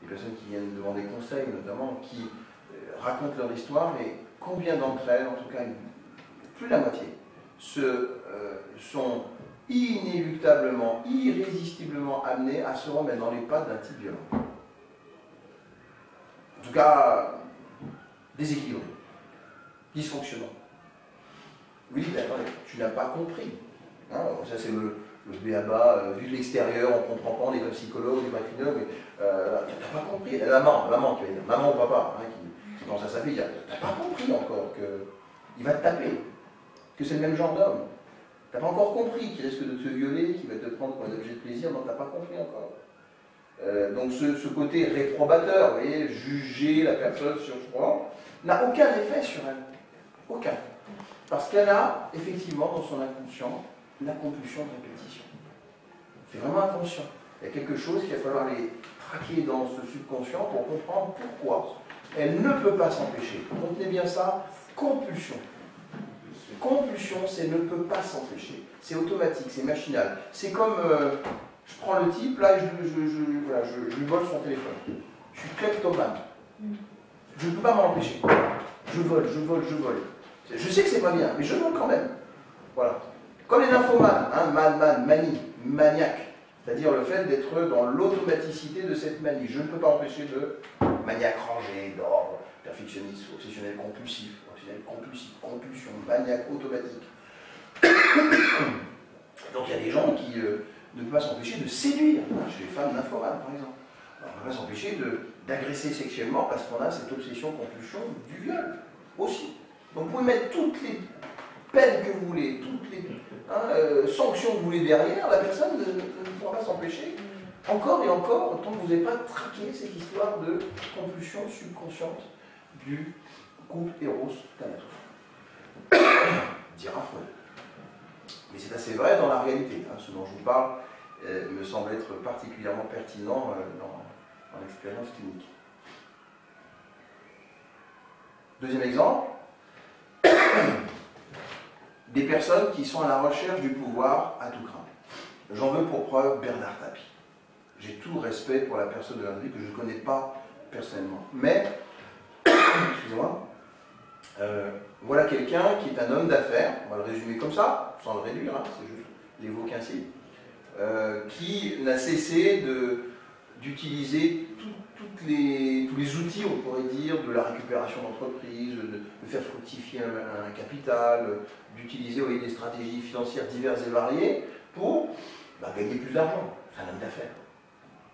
les personnes qui viennent demander conseil notamment, qui racontent leur histoire, et combien d'entre elles, en tout cas plus de la moitié, sont inéluctablement, irrésistiblement amenées à se remettre dans les pas d'un type violent. En tout cas, déséquilibré, dysfonctionnant. Vous dites, attendez, tu n'as pas compris. Hein, ça c'est le b.a.-ba, vu de l'extérieur, on ne comprend pas, on est comme psychologue, on est pas clinique, mais tu n'as pas compris. La maman, tu vas dire, maman ou papa, hein, qui pense à sa fille, tu n'as pas compris encore qu'il va te taper, que c'est le même genre d'homme. Tu n'as pas encore compris qu'il risque de te violer, qu'il va te prendre comme un objet de plaisir, donc tu n'as pas compris encore. Donc ce côté réprobateur, vous voyez, juger la personne sur ce point, n'a aucun effet sur elle. Aucun. Parce qu'elle a, effectivement, dans son inconscient, la compulsion de répétition. C'est vraiment inconscient. Il y a quelque chose qu'il va falloir aller traquer dans ce subconscient pour comprendre pourquoi elle ne peut pas s'empêcher. Retenez bien ça, compulsion. Compulsion, c'est ne peut pas s'empêcher. C'est automatique, c'est machinal. C'est comme, je prends le type, là, et je lui vole son téléphone. Je suis kleptomane. Je ne peux pas m'empêcher. Je vole. Je sais que c'est pas bien, mais je vole quand même. Voilà. Comme les nymphomanes, hein, manie, maniaque. C'est-à-dire le fait d'être dans l'automaticité de cette manie. Je ne peux pas empêcher de maniaque rangé, d'ordre, perfectionniste, obsessionnel compulsif, compulsion, maniaque automatique. Donc il y a des gens qui ne peuvent pas s'empêcher de séduire, hein, chez les femmes nymphomanes par exemple. Alors, on ne peut pas s'empêcher d'agresser sexuellement parce qu'on a cette obsession, compulsion du viol aussi. Donc vous pouvez mettre toutes les peines que vous voulez, toutes les sanctions que vous voulez derrière, la personne ne pourra pas s'empêcher, encore et encore, tant que vous n'avez pas traqué cette histoire de compulsion subconsciente du couple Eros-Thanatos. Dira Freud. Mais c'est assez vrai dans la réalité. Hein, ce dont je vous parle me semble être particulièrement pertinent dans l'expérience clinique. Deuxième exemple. Des personnes qui sont à la recherche du pouvoir à tout craint. J'en veux pour preuve Bernard Tapie. J'ai tout respect pour la personne de Bernard Tapie que je ne connais pas personnellement. Mais, excusez-moi, voilà quelqu'un qui est un homme d'affaires, on va le résumer comme ça, sans le réduire, hein, c'est juste l'évoquer ainsi, qui n'a cessé d'utiliser tous les outils, on pourrait dire, de la récupération d'entreprise, de faire fructifier un capital, d'utiliser des stratégies financières diverses et variées pour gagner plus d'argent. C'est un homme d'affaires.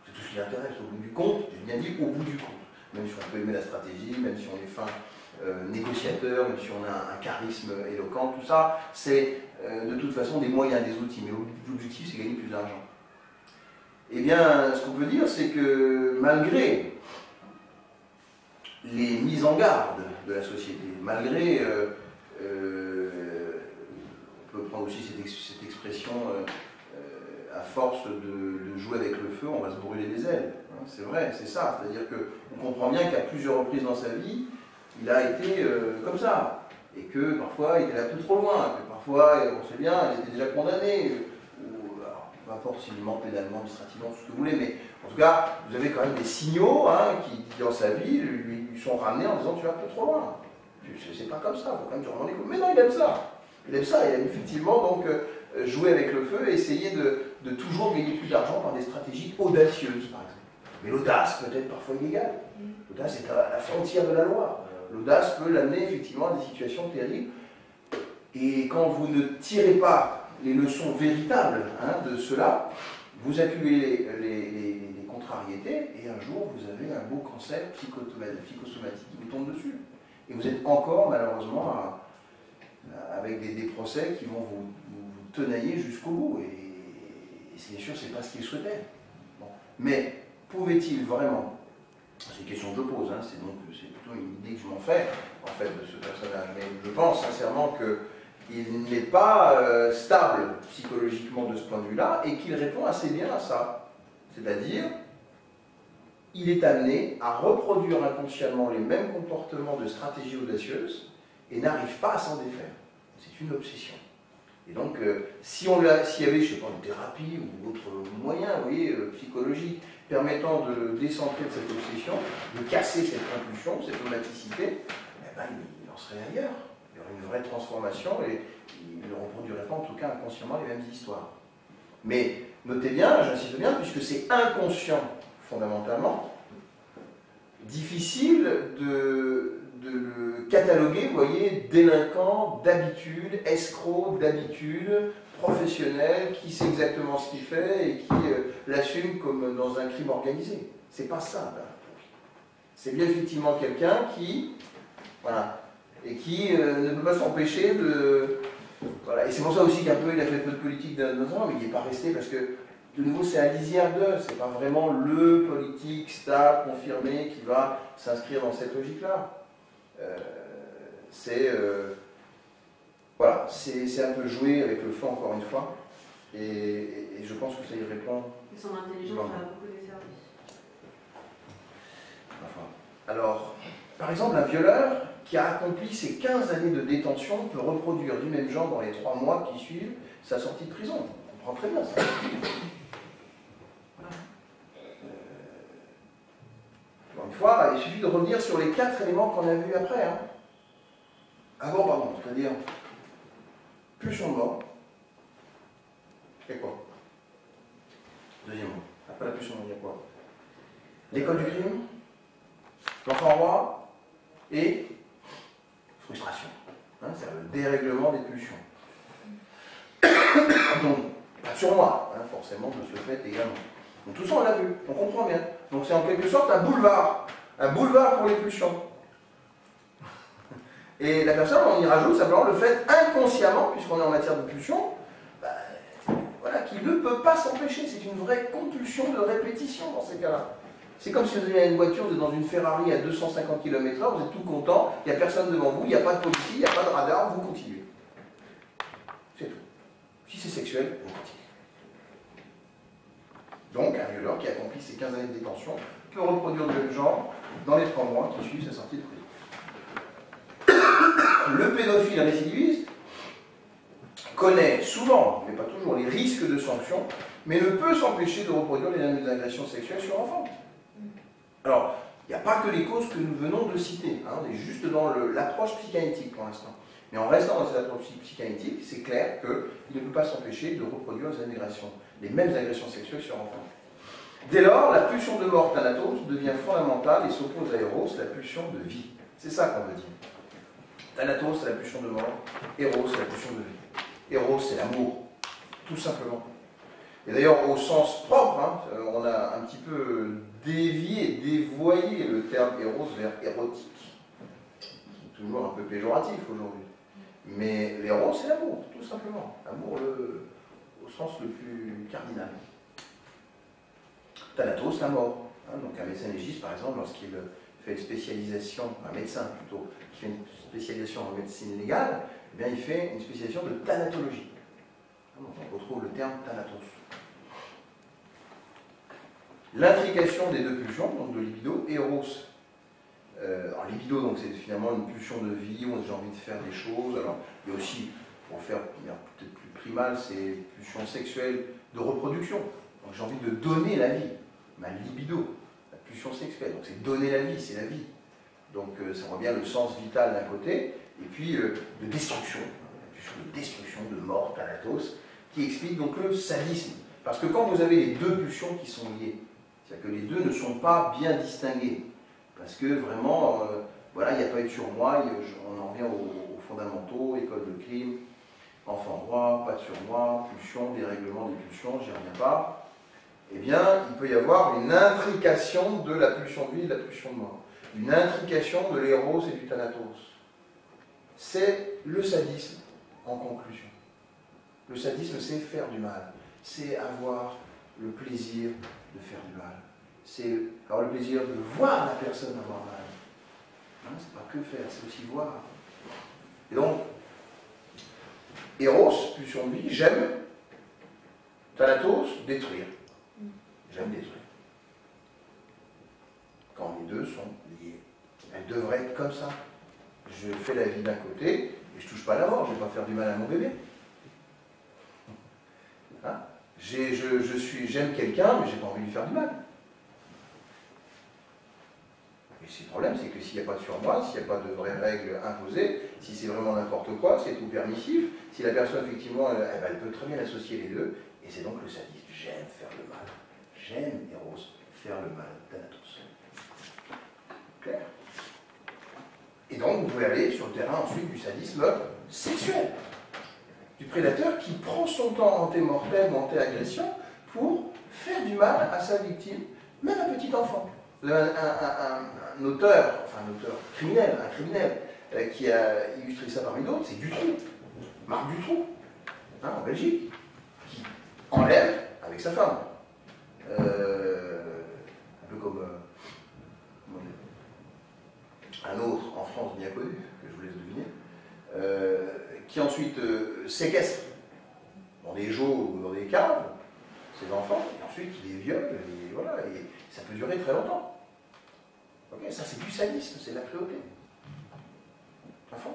C'est tout ce qui l'intéresse. Au bout du compte, j'ai bien dit au bout du compte. Même si on peut aimer la stratégie, même si on est fin négociateur, même si on a un charisme éloquent, tout ça, c'est de toute façon des moyens, des outils. Mais l'objectif, c'est gagner plus d'argent. Eh bien, ce qu'on peut dire, c'est que malgré les mises en garde de la société, malgré, on peut prendre aussi cette expression, à force de jouer avec le feu, on va se brûler les ailes. Hein, c'est vrai, c'est ça. C'est-à-dire qu'on comprend bien qu'à plusieurs reprises dans sa vie, il a été comme ça. Et que parfois, il était là tout trop loin. Que parfois, on sait bien, il était déjà condamné. Peu importe s'il ment pénalement, administrativement, tout ce que vous voulez, mais en tout cas, vous avez quand même des signaux qui, dans sa vie, lui sont ramenés en disant tu vas un peu trop loin. C'est pas comme ça, il faut quand même te rendre compte. Mais non, il aime ça. Il aime ça, il aime effectivement donc jouer avec le feu et essayer de toujours gagner plus d'argent par des stratégies audacieuses, par exemple. Mais l'audace peut être parfois illégale. L'audace est à la frontière de la loi. L'audace peut l'amener effectivement à des situations terribles. Et quand vous ne tirez pas les leçons véritables de cela, vous accumulez les contrariétés et un jour vous avez un beau cancer psychosomatique qui vous tombe dessus. Et vous êtes encore malheureusement avec des procès qui vont vous tenailler jusqu'au bout. Et c'est bien sûr, c'est pas ce qu'ils souhaitaient. Bon. Mais pouvait-il vraiment, c'est une question que je pose, c'est plutôt une idée que je m'en fais en fait de ce personnage, mais je pense sincèrement qu'il n'est pas stable psychologiquement de ce point de vue-là et qu'il répond assez bien à ça. C'est-à-dire, il est amené à reproduire inconsciemment les mêmes comportements de stratégie audacieuse et n'arrive pas à s'en défaire. C'est une obsession. Et donc, s'il y avait, je sais pas, une thérapie ou autre moyen, vous voyez, psychologique, permettant de décentrer de cette obsession, de casser cette compulsion, cette automaticité, eh ben, il en serait ailleurs. Il y aurait une vraie transformation et il ne reproduirait pas, en tout cas inconsciemment, les mêmes histoires. Mais notez bien, j'insiste bien, puisque c'est inconscient fondamentalement, difficile de le cataloguer, vous voyez, délinquant d'habitude, escroc d'habitude, professionnel, qui sait exactement ce qu'il fait et qui l'assume comme dans un crime organisé. C'est pas ça, là. C'est bien effectivement quelqu'un qui, voilà, et qui ne peut pas s'empêcher de... Voilà. Et c'est pour ça aussi qu'un peu il a fait peu de politique dans nos ans, mais il n'est pas resté parce que, de nouveau, c'est à lisière d'eux, c'est pas vraiment le politique stable, confirmé, qui va s'inscrire dans cette logique-là. Voilà, c'est un peu jouer avec le feu, encore une fois, et je pense que ça y répond. Et son intelligence a beaucoup desservi. Enfin, alors, par exemple, un violeur qui a accompli ses 15 années de détention peut reproduire du même genre dans les 3 mois qui suivent sa sortie de prison. On comprend très bien ça. Encore une fois, il suffit de revenir sur les 4 éléments qu'on a vus après. Hein. Avant, pardon, c'est-à-dire pulsion de mort. Et quoi? Deuxièmement, après la pulsion de mort, il y a quoi? L'école du crime, l'enfant roi et frustration. Hein, c'est le dérèglement des pulsions. Donc, pas sur moi, hein, forcément, de ce fait également. Donc tout ça, on l'a vu, on comprend bien. Donc c'est en quelque sorte un boulevard pour les pulsions. Et la personne, on y rajoute simplement le fait inconsciemment, puisqu'on est en matière de pulsion, voilà, qu'il ne peut pas s'empêcher. C'est une vraie compulsion de répétition dans ces cas-là. C'est comme si vous avez une voiture, vous êtes dans une Ferrari à 250 km/h, vous êtes tout content, il n'y a personne devant vous, il n'y a pas de policier, il n'y a pas de radar, vous continuez. C'est tout. Si c'est sexuel, vous continuez. Donc, un violeur qui accomplit ses 15 années de détention peut reproduire le même genre dans les 3 mois qui suivent sa sortie de prison. Le pédophile récidiviste connaît souvent, mais pas toujours, les risques de sanctions, mais ne peut s'empêcher de reproduire les mêmes agressions sexuelles sur enfants. Alors, il n'y a pas que les causes que nous venons de citer, hein, on est juste dans l'approche psychanalytique pour l'instant. Mais en restant dans cette approche psychanalytique, c'est clair qu'il ne peut pas s'empêcher de reproduire les mêmes agressions sexuelles sur enfants. Dès lors, la pulsion de mort thanatos devient fondamentale et s'oppose à Eros, la pulsion de vie. C'est ça qu'on veut dire. Thanatos, c'est la pulsion de mort, Eros, c'est la pulsion de vie. Eros, c'est l'amour, tout simplement. Et d'ailleurs, au sens propre, hein, on a un petit peu dévié, dévoyé le terme Eros vers érotique, qui est toujours un peu péjoratif aujourd'hui. Mais l'Eros, c'est l'amour, tout simplement. L'amour au sens le plus cardinal. Thanatos, la mort. Hein, donc un médecin légiste, par exemple, lorsqu'il fait une spécialisation, un médecin plutôt, qui fait une spécialisation en médecine légale, eh bien, il fait une spécialisation de thanatologie. Donc on retrouve le terme thanatos. L'intrication des deux pulsions, donc de libido, Eros. Alors libido, donc c'est finalement une pulsion de vie, où j'ai envie de faire des choses. Alors il y a aussi, pour faire peut-être plus primal, c'est une pulsion sexuelle de reproduction. Donc j'ai envie de donner la vie. Ma libido, la pulsion sexuelle. Donc c'est donner la vie, c'est la vie. Donc ça voit bien le sens vital d'un côté, et puis de destruction, la pulsion de destruction, de mort, thanatos, qui explique donc le sadisme. Parce que quand vous avez les deux pulsions qui sont liées, c'est-à-dire que les deux ne sont pas bien distingués, parce que vraiment, voilà, il n'y a pas eu de surmoi, on en revient aux fondamentaux, école de crime, enfant roi, pas de surmoi, pulsion, dérèglement des pulsions, j'y reviens pas. Eh bien, il peut y avoir une intrication de la pulsion de vie et de la pulsion de mort. Une intrication de l'éros et du thanatos. C'est le sadisme, en conclusion. Le sadisme, c'est faire du mal. C'est avoir le plaisir de faire du mal. C'est avoir le plaisir de voir la personne avoir mal. Hein, c'est pas que faire, c'est aussi voir. Et donc, Eros, pulsion de vie, j'aime. Thanatos, détruire. J'aime détruire. Quand les deux sont liés. Elles devraient être comme ça. Je fais la vie d'un côté, et je ne touche pas à la mort, je ne vais pas faire du mal à mon bébé. J'aime quelqu'un, mais j'ai pas envie de lui faire du mal. Et le problème, c'est que s'il n'y a pas de surmoi, s'il n'y a pas de vraies règles imposées, si c'est vraiment n'importe quoi, c'est tout permissif, si la personne, effectivement, elle peut très bien associer les deux, et c'est donc le sadisme. J'aime faire le mal. J'aime, Eros, faire le mal, Thanatos. Clair? Et donc, vous pouvez aller sur le terrain ensuite du sadisme sexuel. Du prédateur qui prend son temps anté-mortem ou anté-agression pour faire du mal à sa victime, même un petit enfant. Un auteur criminel, qui a illustré ça parmi d'autres, c'est Dutroux, Marc Dutroux, en Belgique, qui enlève avec sa femme. Un peu comme un autre en France bien connu, que je vous laisse deviner, qui ensuite séquestre dans des geôles ou dans des caves ses enfants, et ensuite il les viole, et voilà, et ça peut durer très longtemps. Ok, ça c'est du sadisme, c'est de la cruauté. À fond.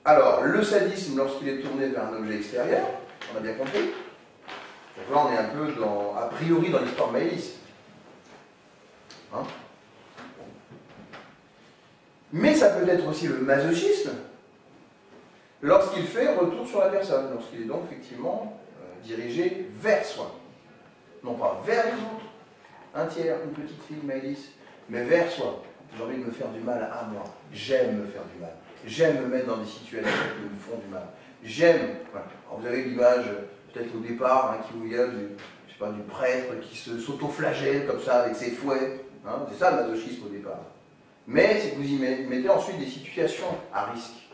Alors, le sadisme, lorsqu'il est tourné vers un objet extérieur, on a bien compris. Donc là, on est un peu a priori dans l'histoire de Maëlys. Hein? Mais ça peut être aussi le masochisme, lorsqu'il fait retour sur la personne, lorsqu'il est donc effectivement dirigé vers soi. Non pas vers les autres, un tiers, une petite fille, Maëlys, mais vers soi. J'ai envie de me faire du mal à moi. J'aime me faire du mal. J'aime me mettre dans des situations qui me font du mal. J'aime. Voilà. Alors vous avez l'image, peut-être au départ, qui vous y a du prêtre qui s'auto-flagelle comme ça avec ses fouets. Hein, c'est ça le masochisme au départ. Mais c'est que vous y mettez ensuite des situations à risque.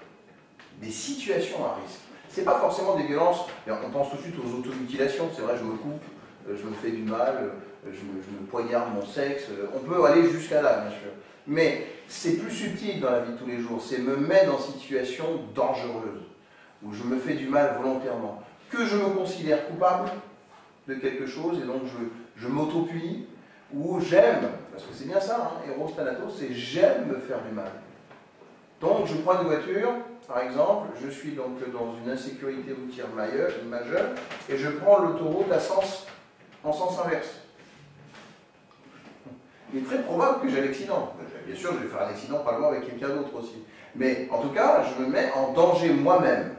Des situations à risque. C'est pas forcément des violences, on pense tout de suite aux automutilations, c'est vrai, je me coupe, je me fais du mal, je me poignarde mon sexe, on peut aller jusqu'à là, bien sûr. Mais c'est plus subtil dans la vie de tous les jours, c'est me mettre en situation dangereuse, où je me fais du mal volontairement, que je me considère coupable de quelque chose, et donc je m'auto-punis, ou j'aime, parce que c'est bien ça, Eros Thanatos, c'est j'aime me faire du mal. Donc je prends une voiture, par exemple, je suis donc dans une insécurité routière majeure, et je prends l'autoroute en sens inverse. Il est très probable que j'ai l'accident. Bien sûr, je vais faire un accident probablement avec quelqu'un d'autre aussi. Mais en tout cas, je me mets en danger moi-même.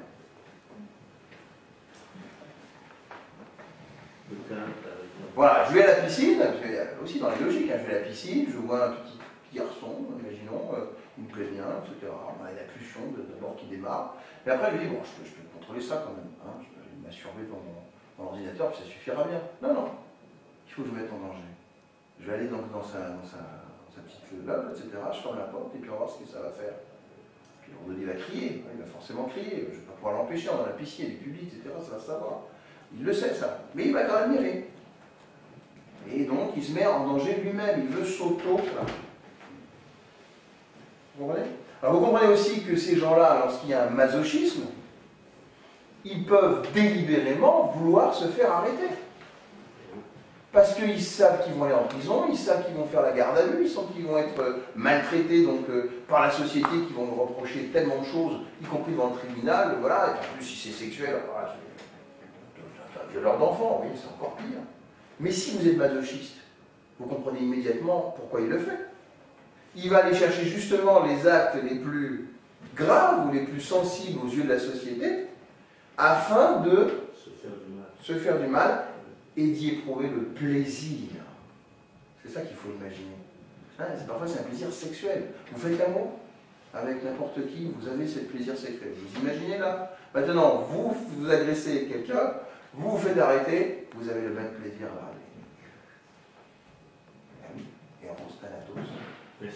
Voilà, je vais à la piscine, parce qu'il y a aussi dans les logiques, je vais à la piscine, je vois un petit garçon, imaginons, il me plaît bien, etc. On a une impulsion d'abord qui démarre. Et après, je lui dis, bon, je peux contrôler ça quand même. Je peux m'assurer devant mon ordinateur, puis ça suffira bien. Non, non, il faut que je me mette en danger. Je vais aller donc dans sa petite lobe, etc. Je ferme la porte et puis on va voir ce que ça va faire. Puis il va crier, il va forcément crier. Je ne vais pas pouvoir l'empêcher, on a la piscine, il est public, etc. Ça va savoir. Il le sait ça, mais il va quand même y aller. Et donc il se met en danger lui-même, il veut s'auto. Vous comprenez? Alors vous comprenez aussi que ces gens-là, lorsqu'il y a un masochisme, ils peuvent délibérément vouloir se faire arrêter. Parce qu'ils savent qu'ils vont aller en prison, ils savent qu'ils vont faire la garde à vue, ils savent qu'ils vont être maltraités donc, par la société, qui vont me reprocher tellement de choses, y compris devant le tribunal, voilà, et en plus si c'est sexuel, voilà, c'est un violeur d'enfant, oui, c'est encore pire. Mais si vous êtes masochiste, vous comprenez immédiatement pourquoi il le fait. Il va aller chercher justement les actes les plus graves ou les plus sensibles aux yeux de la société, afin de se faire du mal et d'y éprouver le plaisir. C'est ça qu'il faut imaginer. Parfois c'est un plaisir sexuel. Vous faites l'amour avec n'importe qui, vous avez ce plaisir sexuel. Vous imaginez là? Maintenant, vous agressez quelqu'un, vous vous faites arrêter, vous avez le même plaisir à l'arrêter. Oui, et on se Thanatos,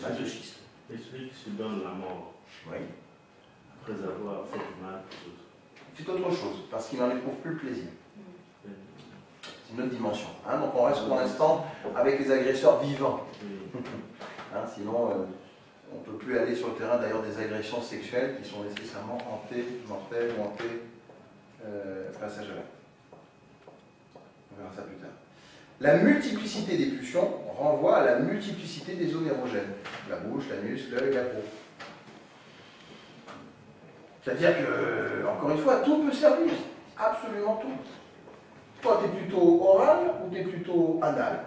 masochiste. Et celui qui se donne la mort, oui, après avoir fait du mal, c'est autre chose, parce qu'il n'en éprouve plus le plaisir. C'est une autre dimension. Donc on reste pour l'instant avec les agresseurs vivants. Sinon, on ne peut plus aller sur le terrain d'ailleurs des agressions sexuelles qui sont nécessairement mortelles ou passage à l'acte. On verra ça plus tard. La multiplicité des pulsions renvoie à la multiplicité des zones érogènes. La bouche, l'anus, l'œil, la peau. C'est-à-dire que, encore une fois, tout peut servir. Absolument tout. Toi, tu es plutôt oral ou tu es plutôt anal?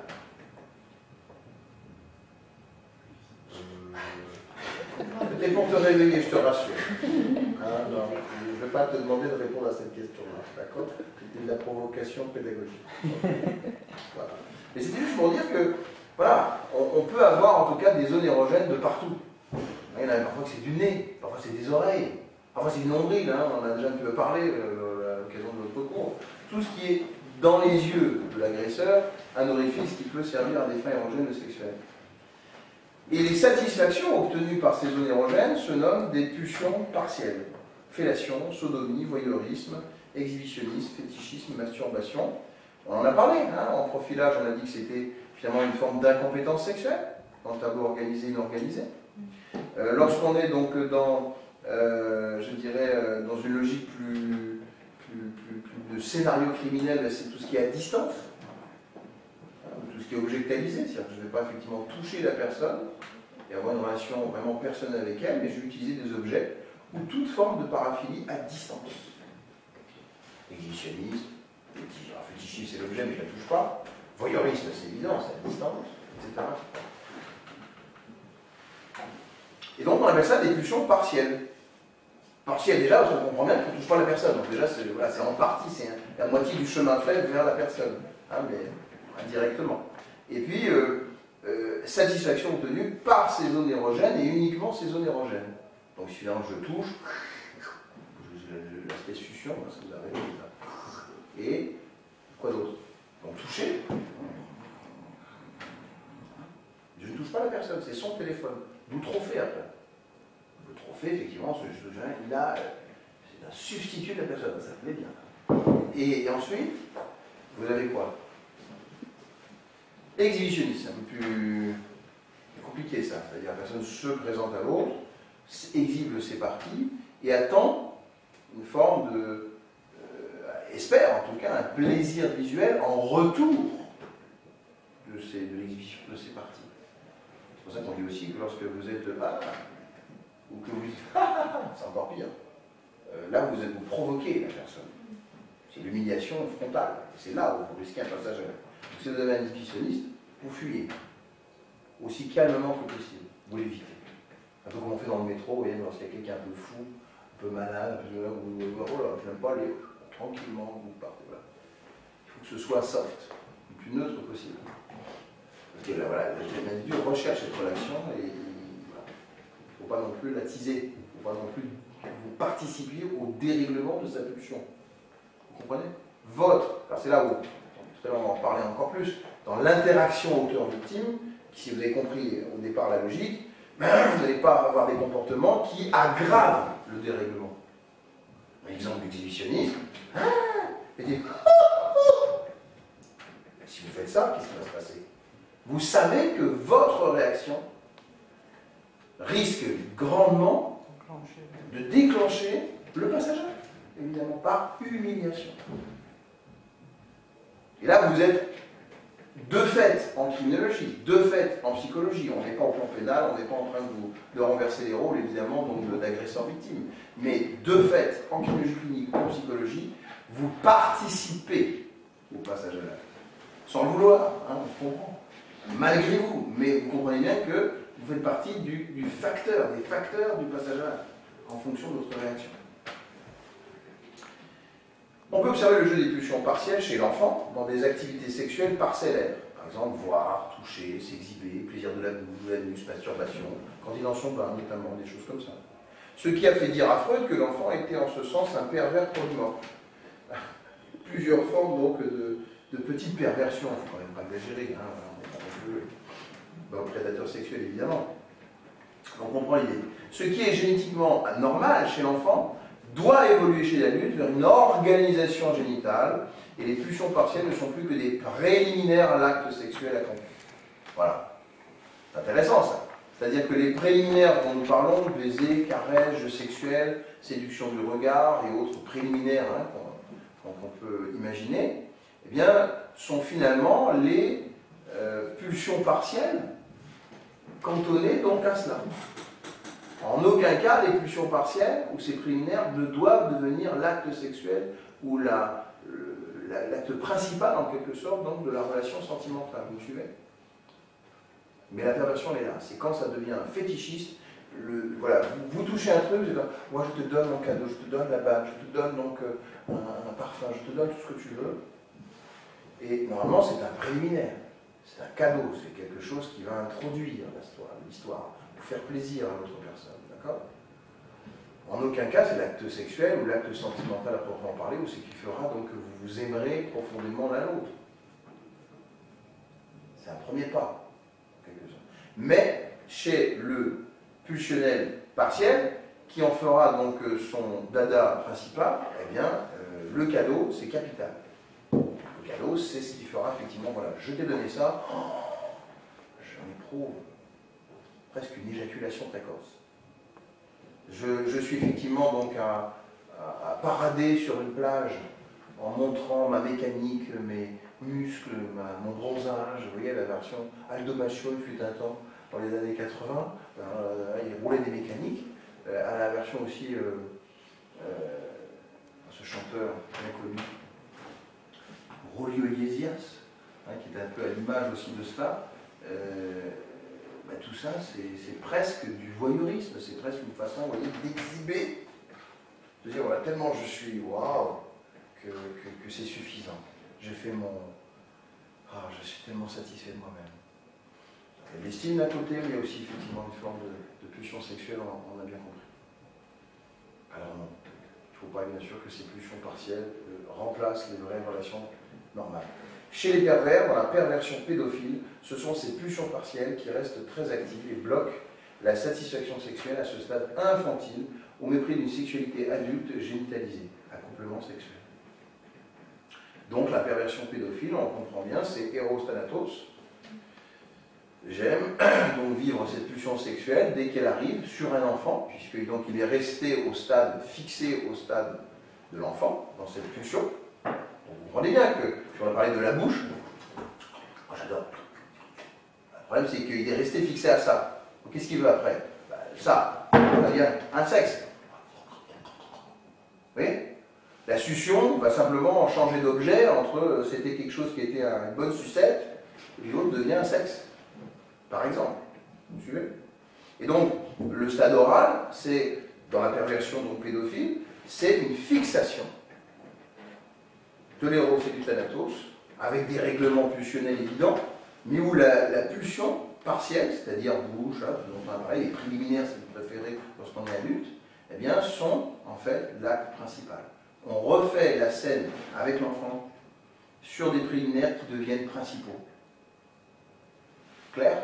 C'était pour te réveiller, je te rassure. Hein, non, je ne vais pas te demander de répondre à cette question-là, d'accord? C'était de la provocation pédagogique. Voilà. Mais c'était juste pour dire que, voilà, on peut avoir en tout cas des zones érogènes de partout. Il y en a parfois que c'est du nez, parfois c'est des oreilles, parfois c'est du nombril, hein, on en a déjà un petit peu parlé à l'occasion de notre cours. Tout ce qui est dans les yeux de l'agresseur, un orifice qui peut servir à des fins érogènes sexuelles. Et les satisfactions obtenues par ces zones érogènes se nomment des pulsions partielles. Fellation, sodomie, voyeurisme, exhibitionnisme, fétichisme, masturbation. On en a parlé, hein, en profilage, on a dit que c'était finalement une forme d'incompétence sexuelle, dans le tableau organisé et inorganisé. Lorsqu'on est donc dans, je dirais, dans une logique plus de scénario criminel, c'est tout ce qui est à distance, tout ce qui est objectalisé, c'est-à-dire que je ne vais pas effectivement toucher la personne et avoir une relation vraiment personnelle avec elle, mais je vais utiliser des objets ou toute forme de paraphilie à distance. Exhibitionnisme, fétichisme c'est l'objet mais je ne la touche pas, voyeurisme c'est évident, c'est à distance, etc. Et donc on appelle ça des pulsions partielles. Partielles déjà parce qu'on comprend bien qu'on ne touche pas la personne, donc déjà c'est voilà, en partie, c'est la moitié du chemin fait vers la personne, hein, mais indirectement. Et puis, satisfaction obtenue par ces zones érogènes et uniquement ces zones érogènes. Donc, si là je touche, l'aspect succion, parce que vous avez là. Et quoi d'autre? Donc, toucher. Je ne touche pas la personne, c'est son téléphone. Vous trophée après. Le trophée, effectivement, ce geste il a, c'est un substitut de la personne, ça plaît bien. Et ensuite, vous avez quoi? Exhibitionniste, c'est un peu plus compliqué ça, c'est-à-dire la personne se présente à l'autre, exhibe ses parties et attend une forme de, espère en tout cas, un plaisir visuel en retour de l'exhibition de ses parties. C'est pour ça qu'on dit aussi que lorsque vous êtes ou que vous dites c'est encore pire, là vous provoquez la personne. C'est l'humiliation frontale, c'est là où vous risquez un passage à l'acte. Si vous avez un exhibitionniste, vous fuyez, aussi calmement que possible, vous l'évitez. Un peu comme on fait dans le métro, vous voyez, lorsqu'il y a quelqu'un un peu fou, un peu malade, un peu oh là, je n'aime pas aller, tranquillement, vous partez. Voilà. Il faut que ce soit soft, le plus neutre possible. Parce que là, voilà, l'individu recherche cette relation et voilà. Il ne faut pas non plus la teaser, il ne faut pas non plus vous participiez au dérèglement de sa pulsion. Vous comprenez? Alors c'est là où, tout à l'heure on va en parler encore plus, dans l'interaction auteur-victime, si vous avez compris au départ la logique, vous n'allez pas avoir des comportements qui aggravent le dérèglement. Un exemple d'exhibitionnisme, si vous faites ça, qu'est-ce qui va se passer? Vous savez que votre réaction risque grandement de déclencher le passage à l'acte, évidemment, par humiliation. Et là, vous êtes de fait en criminologie, de fait en psychologie. On n'est pas au plan pénal, on n'est pas en train de renverser les rôles, évidemment, donc d'agresseur-victime. Mais de fait, en criminologie clinique, en psychologie, vous participez au passage à l'acte. Sans le vouloir, hein, on se comprend. Malgré vous, mais vous comprenez bien que vous faites partie des facteurs du passage à l'acte, en fonction de votre réaction. On peut observer le jeu des pulsions partielles chez l'enfant dans des activités sexuelles parcellaires. Par exemple, voir, toucher, s'exhiber, plaisir de la bouche, de l'anus, masturbation, quand il est dans son bain, notamment, des choses comme ça. Ce qui a fait dire à Freud que l'enfant était en ce sens un pervers polymorphe. Plusieurs formes donc de petites perversions, il ne faut quand même pas exagérer, hein, on n'est pas non plus prédateur sexuel évidemment. On comprend l'idée. Ce qui est génétiquement normal chez l'enfant doit évoluer chez l'adulte vers une organisation génitale et les pulsions partielles ne sont plus que des préliminaires à l'acte sexuel accompli. Voilà. C'est intéressant ça. C'est-à-dire que les préliminaires dont nous parlons, baiser, caresse, jeu sexuel, séduction du regard et autres préliminaires hein, qu'on peut imaginer, eh bien, sont finalement les pulsions partielles cantonnées donc à cela. En aucun cas, les pulsions partielles ou ces préliminaires ne doivent devenir l'acte sexuel ou l'acte principal, en quelque sorte, donc, de la relation sentimentale. Vous me suivez? Mais la perversion est là. C'est quand ça devient fétichiste. Voilà, vous touchez un truc, vous dites, moi je te donne mon cadeau, je te donne la bague, je te donne donc un parfum, je te donne tout ce que tu veux. Et normalement, c'est un préliminaire. C'est un cadeau, c'est quelque chose qui va introduire l'histoire, pour faire plaisir à l'autre personne. D'accord? En aucun cas, c'est l'acte sexuel ou l'acte sentimental à proprement parler, ou ce qui fera donc que vous vous aimerez profondément l'un l'autre. C'est un premier pas, en quelque sorte. Mais chez le pulsionnel partiel, qui en fera donc son dada principal, eh bien, le cadeau, c'est capital. Le cadeau, c'est ce qui fera effectivement, voilà, je t'ai donné ça, j'en éprouve presque une éjaculation précoce. Je suis effectivement donc à parader sur une plage en montrant ma mécanique, mes muscles, mon bronzage. Vous voyez la version Aldo Macho, il fut un temps dans les années 80, il roulait des mécaniques, à la version aussi, ce chanteur bien connu, Rolio Iglesias, qui est un peu à l'image aussi de cela. Tout ça, c'est presque du voyeurisme, c'est presque une façon, vous voyez, d'exhiber, de dire, voilà, tellement je suis, waouh, que c'est suffisant. J'ai fait mon... je suis tellement satisfait de moi-même. Il y a l'estime d'un côté, mais il y a aussi effectivement une forme de pulsion sexuelle, on a bien compris. Alors non, il ne faut pas bien sûr que ces pulsions partielles remplacent les vraies relations normales. Chez les pervers, dans la perversion pédophile, ce sont ces pulsions partielles qui restent très actives et bloquent la satisfaction sexuelle à ce stade infantile, au mépris d'une sexualité adulte génitalisée, accouplement sexuel. Donc la perversion pédophile, on comprend bien, c'est Eros Thanatos. J'aime donc vivre cette pulsion sexuelle dès qu'elle arrive sur un enfant, puisque donc il est resté au stade, fixé au stade de l'enfant, dans cette pulsion. Donc vous comprenez bien que, si on va parler de la bouche, moi j'adore. Le problème c'est qu'il est resté fixé à ça. Qu'est-ce qu'il veut après? Ça, c'est-à-dire un sexe. Vous voyez? La succion va simplement changer d'objet entre c'était quelque chose qui était une bonne sucette, et l'autre devient un sexe. Par exemple. Vous suivez? Et donc, le stade oral, c'est, dans la perversion donc pédophile, c'est une fixation de l'éros et du thanatos, avec des règlements pulsionnels évidents, mais où la pulsion partielle, c'est-à-dire bouche, ce dont on a parlé, les préliminaires, si vous préférez, lorsqu'on est adulte, eh bien, sont en fait l'acte principal. On refait la scène avec l'enfant sur des préliminaires qui deviennent principaux. Clair?